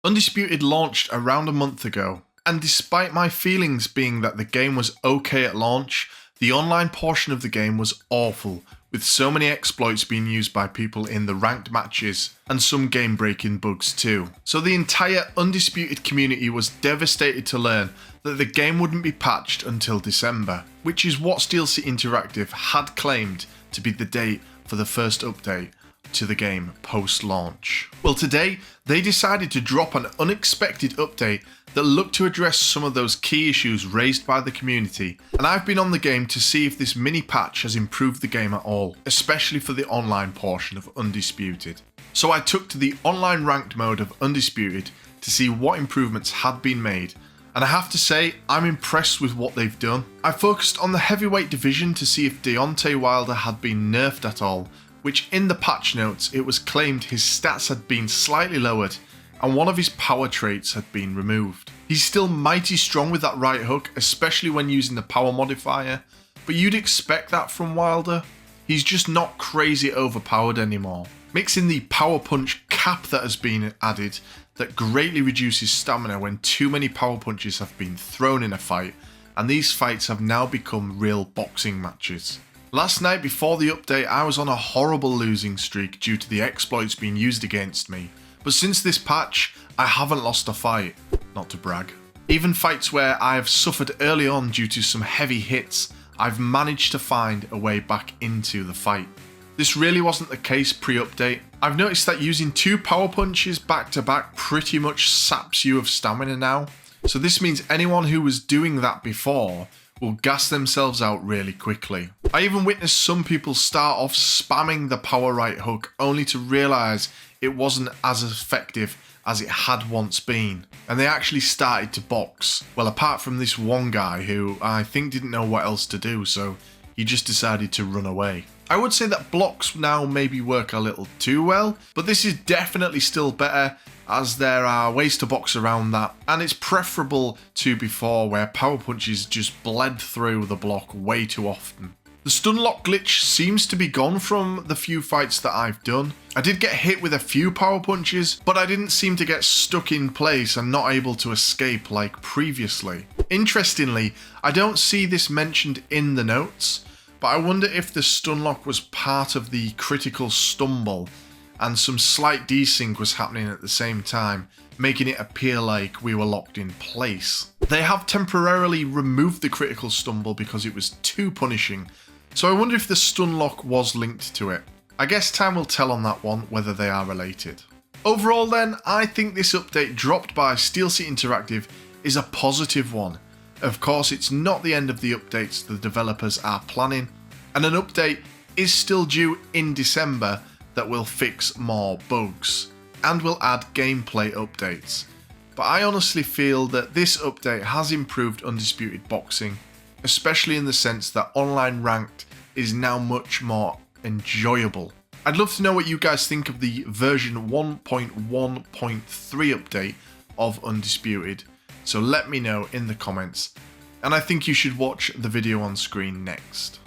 Undisputed launched around a month ago, and despite my feelings being that the game was okay at launch, the online portion of the game was awful, with so many exploits being used by people in the ranked matches, and some game-breaking bugs too. So the entire Undisputed community was devastated to learn that the game wouldn't be patched until December, which is what Steel City Interactive had claimed to be the date for the first update to the game post-launch. Well, today they decided to drop an unexpected update that looked to address some of those key issues raised by the community, and I've been on the game to see if this mini patch has improved the game at all, especially for the online portion of Undisputed. So I took to the online ranked mode of Undisputed to see what improvements had been made, and I have to say I'm impressed with what they've done. I focused on the heavyweight division to see if Deontay Wilder had been nerfed at all, which in the patch notes it was claimed his stats had been slightly lowered and one of his power traits had been removed. He's still mighty strong with that right hook, especially when using the power modifier, but you'd expect that from Wilder. He's just not crazy overpowered anymore. Mix in the power punch cap that has been added that greatly reduces stamina when too many power punches have been thrown in a fight, and these fights have now become real boxing matches. Last night before the update I was on a horrible losing streak due to the exploits being used against me, but since this patch I haven't lost a fight, not to brag. Even fights where I have suffered early on due to some heavy hits, I've managed to find a way back into the fight. This really wasn't the case pre-update. I've noticed that using 2 power punches back to back pretty much saps you of stamina now, so this means anyone who was doing that before will gas themselves out really quickly. I even witnessed some people start off spamming the power right hook only to realise it wasn't as effective as it had once been, and they actually started to box. Well, apart from this one guy who I think didn't know what else to do, so he just decided to run away. I would say that blocks now maybe work a little too well, but this is definitely still better as there are ways to box around that, and it's preferable to before where power punches just bled through the block way too often. The stun lock glitch seems to be gone from the few fights that I've done. I did get hit with a few power punches, but I didn't seem to get stuck in place and not able to escape like previously. Interestingly, I don't see this mentioned in the notes, but I wonder if the stun lock was part of the critical stumble and some slight desync was happening at the same time, making it appear like we were locked in place. They have temporarily removed the critical stumble because it was too punishing, so I wonder if the stun lock was linked to it. I guess time will tell on that one whether they are related. Overall then, I think this update dropped by Steel City Interactive is a positive one. Of course, it's not the end of the updates the developers are planning, and an update is still due in December that will fix more bugs and will add gameplay updates. But I honestly feel that this update has improved Undisputed boxing, especially in the sense that online ranked is now much more enjoyable. I'd love to know what you guys think of the version 1.1.3 update of Undisputed, so let me know in the comments, and I think you should watch the video on screen next.